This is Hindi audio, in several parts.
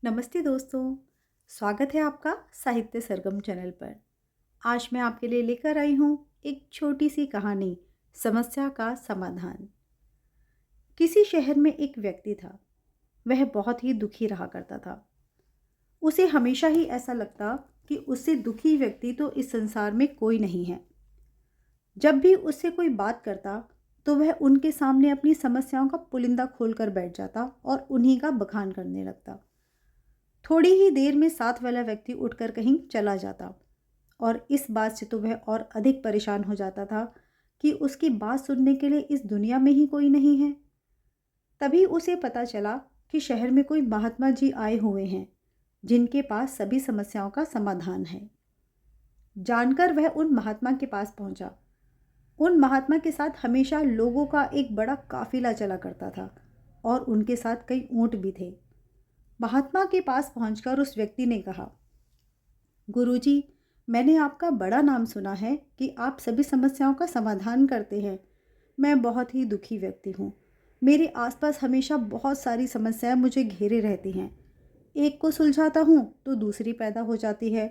नमस्ते दोस्तों, स्वागत है आपका साहित्य सरगम चैनल पर। आज मैं आपके लिए लेकर आई हूँ एक छोटी सी कहानी, समस्या का समाधान। किसी शहर में एक व्यक्ति था। वह बहुत ही दुखी रहा करता था। उसे हमेशा ही ऐसा लगता कि उससे दुखी व्यक्ति तो इस संसार में कोई नहीं है। जब भी उससे कोई बात करता तो वह उनके सामने अपनी समस्याओं का पुलिंदा खोलकर बैठ जाता और उन्हीं का बखान करने लगता। थोड़ी ही देर में साथ वाला व्यक्ति उठकर कहीं चला जाता और इस बात से तो वह और अधिक परेशान हो जाता था कि उसकी बात सुनने के लिए इस दुनिया में ही कोई नहीं है। तभी उसे पता चला कि शहर में कोई महात्मा जी आए हुए हैं जिनके पास सभी समस्याओं का समाधान है। जानकर वह उन महात्मा के पास पहुंचा। उन महात्मा के साथ हमेशा लोगों का एक बड़ा काफिला चला करता था और उनके साथ कई ऊंट भी थे। महात्मा के पास पहुंचकर उस व्यक्ति ने कहा, गुरुजी, मैंने आपका बड़ा नाम सुना है कि आप सभी समस्याओं का समाधान करते हैं। मैं बहुत ही दुखी व्यक्ति हूँ। मेरे आसपास हमेशा बहुत सारी समस्याएं मुझे घेरे रहती हैं। एक को सुलझाता हूँ तो दूसरी पैदा हो जाती है।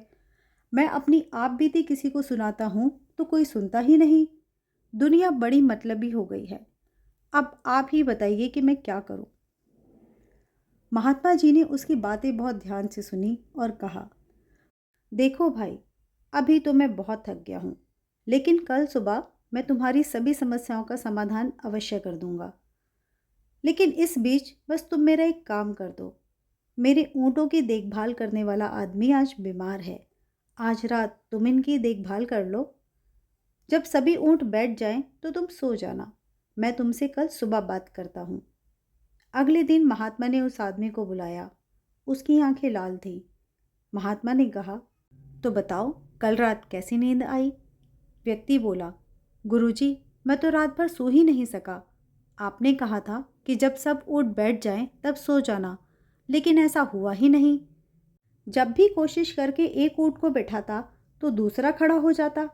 मैं अपनी आप बीती किसी को सुनाता हूँ तो कोई सुनता ही नहीं। दुनिया बड़ी मतलबी हो गई है। अब आप ही बताइए कि मैं क्या करूँ। महात्मा जी ने उसकी बातें बहुत ध्यान से सुनी और कहा, देखो भाई, अभी तो मैं बहुत थक गया हूँ, लेकिन कल सुबह मैं तुम्हारी सभी समस्याओं का समाधान अवश्य कर दूंगा। लेकिन इस बीच बस तुम मेरा एक काम कर दो। मेरे ऊँटों की देखभाल करने वाला आदमी आज बीमार है। आज रात तुम इनकी देखभाल कर लो। जब सभी ऊँट बैठ जाएं तो तुम सो जाना। मैं तुमसे कल सुबह बात करता हूँ। अगले दिन महात्मा ने उस आदमी को बुलाया। उसकी आंखें लाल थीं। महात्मा ने कहा, तो बताओ, कल रात कैसी नींद आई? व्यक्ति बोला, गुरुजी, मैं तो रात भर सो ही नहीं सका। आपने कहा था कि जब सब ऊँट बैठ जाएं तब सो जाना, लेकिन ऐसा हुआ ही नहीं। जब भी कोशिश करके एक ऊँट को बैठाता तो दूसरा खड़ा हो जाता।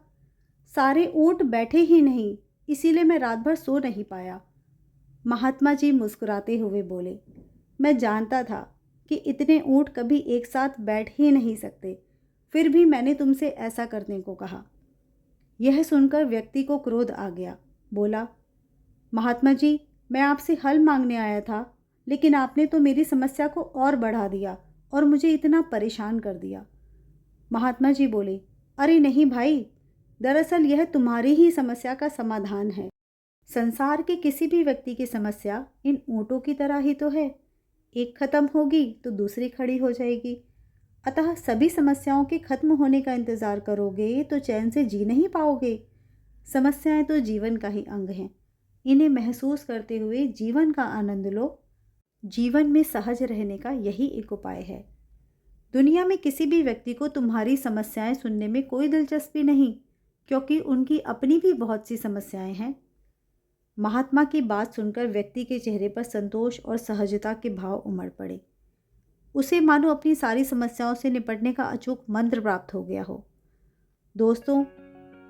सारे ऊँट बैठे ही नहीं, इसीलिए मैं रात भर सो नहीं पाया। महात्मा जी मुस्कुराते हुए बोले, मैं जानता था कि इतने ऊँट कभी एक साथ बैठ ही नहीं सकते, फिर भी मैंने तुमसे ऐसा करने को कहा। यह सुनकर व्यक्ति को क्रोध आ गया। बोला, महात्मा जी, मैं आपसे हल मांगने आया था, लेकिन आपने तो मेरी समस्या को और बढ़ा दिया और मुझे इतना परेशान कर दिया। महात्मा जी बोले, अरे नहीं भाई, दरअसल यह तुम्हारी ही समस्या का समाधान है। संसार के किसी भी व्यक्ति की समस्या इन ऊँटों की तरह ही तो है। एक खत्म होगी तो दूसरी खड़ी हो जाएगी। अतः सभी समस्याओं के खत्म होने का इंतज़ार करोगे तो चैन से जी नहीं पाओगे। समस्याएं तो जीवन का ही अंग हैं। इन्हें महसूस करते हुए जीवन का आनंद लो। जीवन में सहज रहने का यही एक उपाय है। दुनिया में किसी भी व्यक्ति को तुम्हारी समस्याएं सुनने में कोई दिलचस्पी नहीं, क्योंकि उनकी अपनी भी बहुत सी समस्याएं हैं। महात्मा की बात सुनकर व्यक्ति के चेहरे पर संतोष और सहजता के भाव उमड़ पड़े। उसे मानो अपनी सारी समस्याओं से निपटने का अचूक मंत्र प्राप्त हो गया हो। दोस्तों,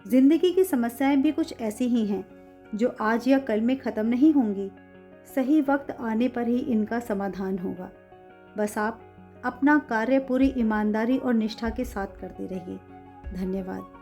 जिंदगी की समस्याएं भी कुछ ऐसी ही हैं जो आज या कल में ख़त्म नहीं होंगी। सही वक्त आने पर ही इनका समाधान होगा। बस आप अपना कार्य पूरी ईमानदारी और निष्ठा के साथ करते रहिए। धन्यवाद।